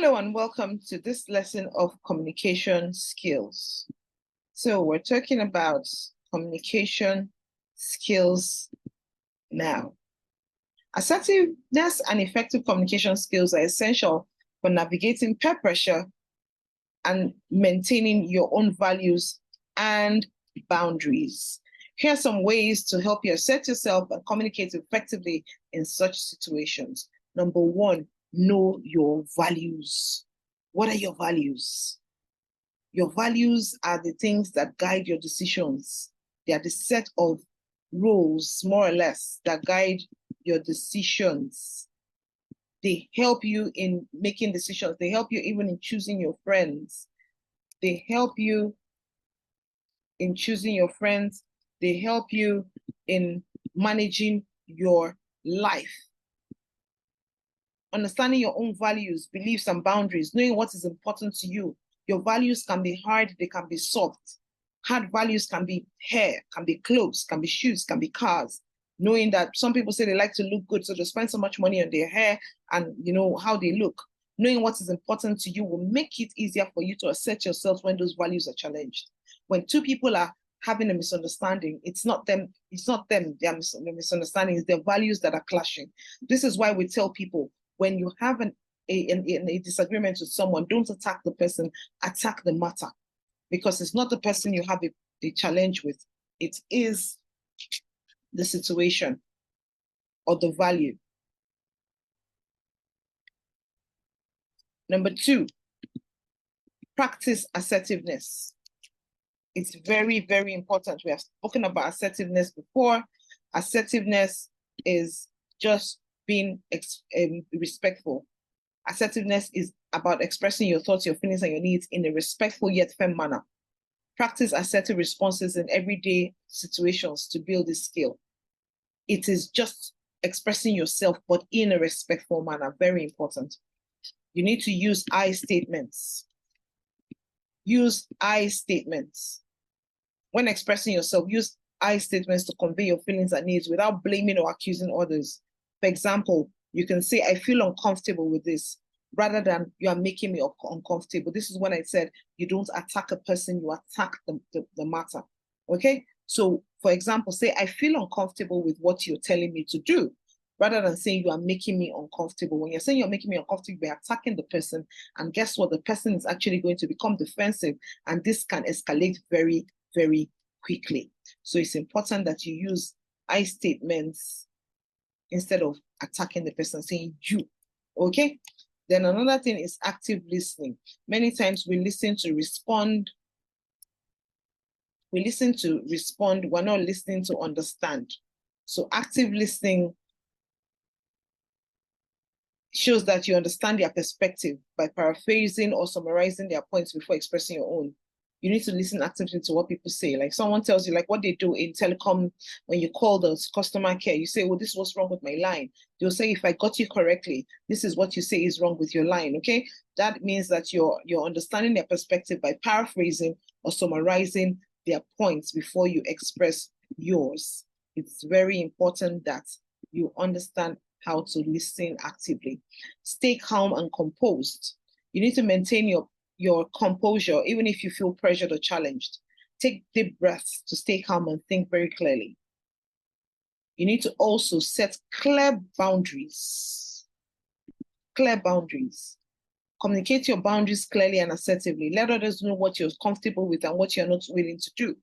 Hello and welcome to this lesson of communication skills. So we're talking about communication skills now. Assertiveness and effective communication skills are essential for navigating peer pressure and maintaining your own values and boundaries. Here are some ways to help you assert yourself and communicate effectively in such situations. Number one, know your values. What are your values? Your values are the things that guide your decisions. They are the set of rules, more or less, that guide your decisions. They help you in making decisions. They help you even in choosing your friends. They help you in choosing your friends. They help you in managing your life. Understanding your own values, beliefs, and boundaries, knowing what is important to you. Your values can be hard, they can be soft. Hard values can be hair, can be clothes, can be shoes, can be cars. Knowing that some people say they like to look good, so they spend so much money on their hair and how they look. Knowing what is important to you will make it easier for you to assert yourself when those values are challenged. When two people are having a misunderstanding, it's not them, their misunderstanding, it's their values that are clashing. This is why we tell people, when you have a disagreement with someone, don't attack the person, attack the matter. Because it's not the person you have a challenge with, it is the situation or the value. Number two, practice assertiveness. It's very, very important. We have spoken about assertiveness before. Assertiveness is just being respectful. Assertiveness is about expressing your thoughts, your feelings, and your needs in a respectful yet firm manner. Practice assertive responses in everyday situations to build this skill. It is just expressing yourself, but in a respectful manner. Very important. You need to use I statements. Use I statements. When expressing yourself, use I statements to convey your feelings and needs without blaming or accusing others. For example, you can say, I feel uncomfortable with this, rather than you are making me uncomfortable. This is when I said you don't attack a person, you attack the matter. Okay? So, for example, say, I feel uncomfortable with what you're telling me to do, rather than saying you are making me uncomfortable. When you're saying you're making me uncomfortable, you're attacking the person. And guess what? The person is actually going to become defensive, and this can escalate very, very quickly. So it's important that you use I statements instead of attacking the person, saying you. Okay? Then another thing is active listening. Many times we listen to respond. We listen to respond. We're not listening to understand. So active listening shows that you understand their perspective by paraphrasing or summarizing their points before expressing your own. You need to listen actively to what people say. Like someone tells you, like what they do in telecom, when you call the customer care, you say, well, this is what's wrong with my line. They'll say, if I got you correctly, this is what you say is wrong with your line, okay? That means that you're understanding their perspective by paraphrasing or summarizing their points before you express yours. It's very important that you understand how to listen actively. Stay calm and composed. You need to maintain your composure, even if you feel pressured or challenged. Take deep breaths to stay calm and think very clearly. You need to also set clear boundaries. Clear boundaries. Communicate your boundaries clearly and assertively. Let others know what you're comfortable with and what you're not willing to do.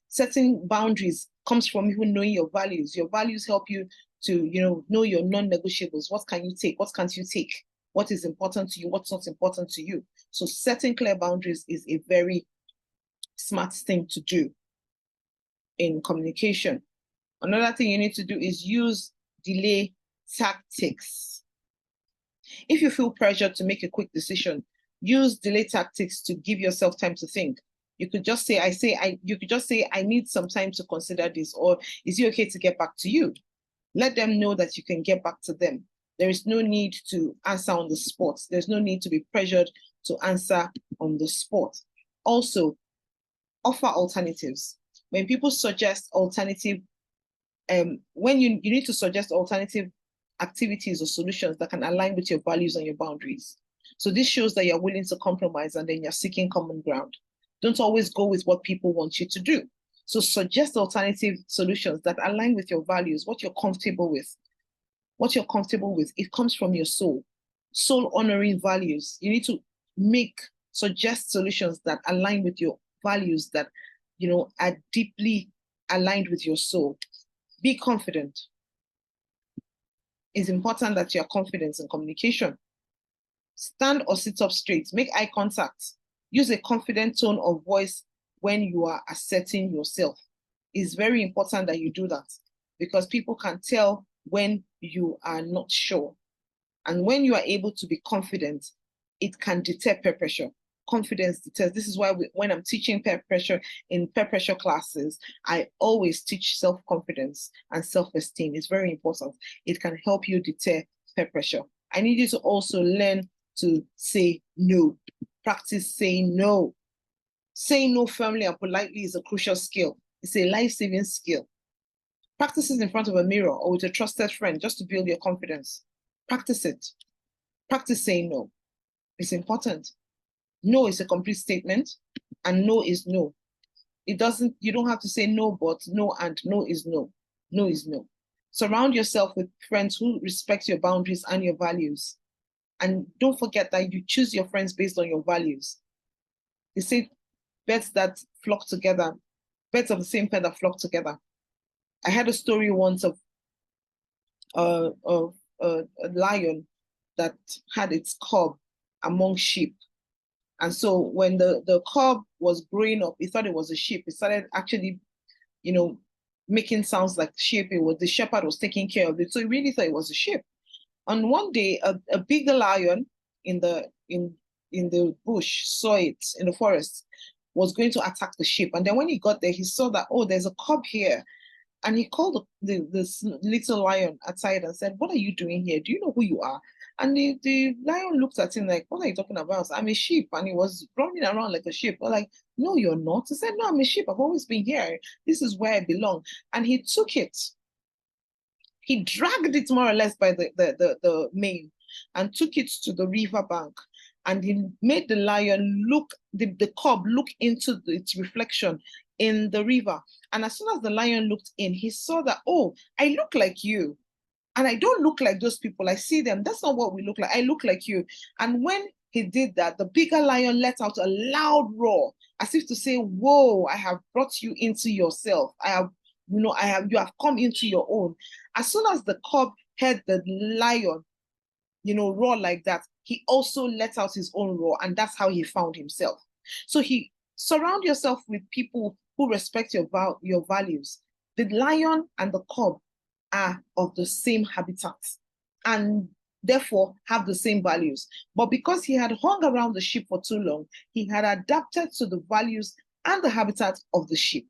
Setting boundaries comes from even knowing your values. Your values help you to know your non-negotiables. What can you take? What can't you take? What is important to you? What's not important to you? So setting clear boundaries is a very smart thing to do in communication. Another thing you need to do is use delay tactics. If you feel pressured to make a quick decision, use delay tactics to give yourself time to think. You could just say, I need some time to consider this, or is it okay to get back to you? Let them know that you can get back to them. There is no need to answer on the spot. There's no need to be pressured to answer on the spot. Also, offer alternatives. When people suggest alternative, when you need to suggest alternative activities or solutions that can align with your values and your boundaries. So this shows that you're willing to compromise and then you're seeking common ground. Don't always go with what people want you to do. So suggest alternative solutions that align with your values, what you're comfortable with. What you're comfortable with, it comes from your soul. Soul honoring values. You need to suggest solutions that align with your values that, are deeply aligned with your soul. Be confident. It's important that you are confident in communication. Stand or sit up straight. Make eye contact. Use a confident tone of voice when you are asserting yourself. It's very important that you do that because people can tell when you are not sure. And when you are able to be confident, it can deter peer pressure. Confidence deters. This is why when I'm teaching peer pressure in peer pressure classes, I always teach self-confidence and self-esteem. It's very important. It can help you deter peer pressure. I need you to also learn to say no. Practice saying no. Saying no firmly and politely is a crucial skill. It's a life-saving skill. Practice it in front of a mirror or with a trusted friend just to build your confidence. Practice it. Practice saying no. It's important. No is a complete statement, and no is no. You don't have to say no, but no, and no is no. No is no. Surround yourself with friends who respect your boundaries and your values. And don't forget that you choose your friends based on your values. They say birds that flock together, birds of the same feather flock together. I had a story once of a lion that had its cub among sheep. And so when the cub was growing up, he thought it was a sheep. He started actually, making sounds like sheep. It was the shepherd was taking care of it. So he really thought it was a sheep. And one day, a bigger lion in the bush saw it in the forest, was going to attack the sheep. And then when he got there, he saw that, oh, there's a cub here. And he called this little lion aside and said, what are you doing here? Do you know who you are? And the lion looked at him like, what are you talking about? I'm a sheep. And he was running around like a sheep. But like, no, you're not. He said, no, I'm a sheep. I've always been here. This is where I belong. And he took it. He dragged it more or less by the mane and took it to the river bank. And he made the lion the cub look into its reflection in the river. And as soon as the lion looked in, he saw that, oh, I look like you. And I don't look like those people. I see them. That's not what we look like. I look like you. And when he did that, the bigger lion let out a loud roar, as if to say, whoa, I have brought you into yourself. You have come into your own. As soon as the cub heard the lion, roar like that, he also let out his own roar. And that's how he found himself. So surround yourself with people who respect your values. The lion and the cub are of the same habitat and therefore have the same values. But because he had hung around the sheep for too long, he had adapted to the values and the habitat of the sheep.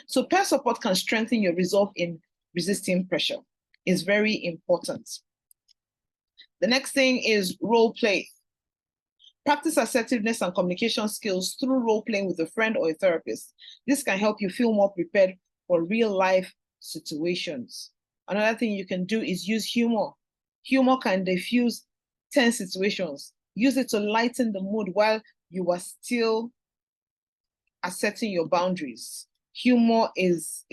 So peer support can strengthen your resolve in resisting pressure. It's very important. The next thing is role play. Practice assertiveness and communication skills through role playing with a friend or a therapist. This can help you feel more prepared for real life situations. Another thing you can do is use humor. Humor can diffuse tense situations. Use it to lighten the mood while you are still asserting your boundaries. Humor is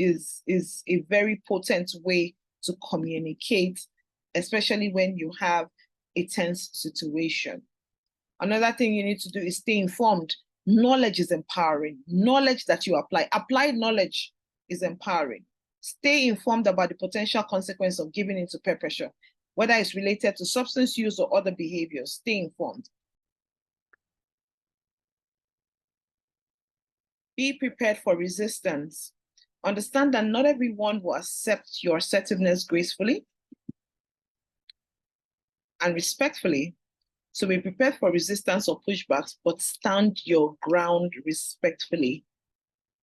a very potent way to communicate, especially when you have a tense situation. Another thing you need to do is stay informed. Knowledge is empowering. Knowledge that you apply. Applied knowledge is empowering. Stay informed about the potential consequence of giving into peer pressure, whether it's related to substance use or other behaviors. Stay informed. Be prepared for resistance. Understand that not everyone will accept your assertiveness gracefully and respectfully. So be prepared for resistance or pushbacks, but stand your ground respectfully.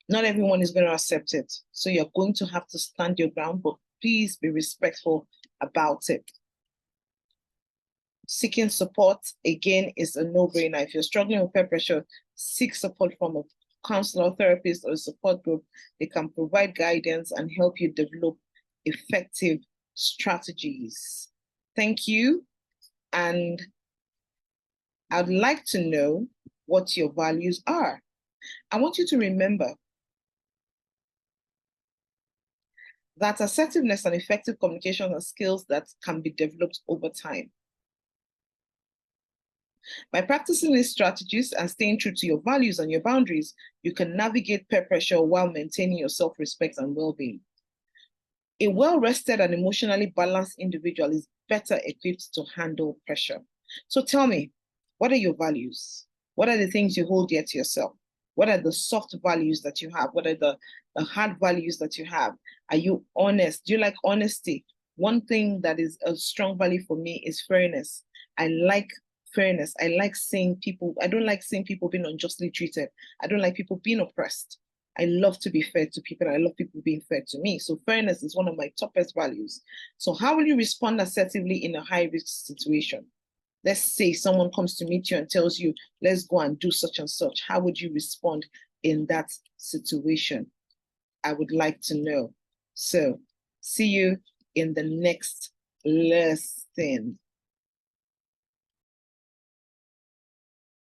Not everyone is going to accept it. So you're going to have to stand your ground, but please be respectful about it. Seeking support, again, is a no-brainer. If you're struggling with peer pressure, seek support from a counselor, therapist, or a support group. They can provide guidance and help you develop effective strategies. Thank you. And I'd like to know what your values are. I want you to remember that assertiveness and effective communication are skills that can be developed over time. By practicing these strategies and staying true to your values and your boundaries, you can navigate peer pressure while maintaining your self-respect and well-being. A well-rested and emotionally balanced individual is better equipped to handle pressure. So tell me, what are your values? What are the things you hold dear to yourself? What are the soft values that you have? What are the hard values that you have? Are you honest? Do you like honesty? One thing that is a strong value for me is fairness. I like fairness. I like seeing people, I don't like seeing people being unjustly treated. I don't like people being oppressed. I love to be fair to people. I love people being fair to me. So fairness is one of my toughest values. So how will you respond assertively in a high-risk situation? Let's say someone comes to meet you and tells you, let's go and do such and such. How would you respond in that situation? I would like to know. So see you in the next lesson.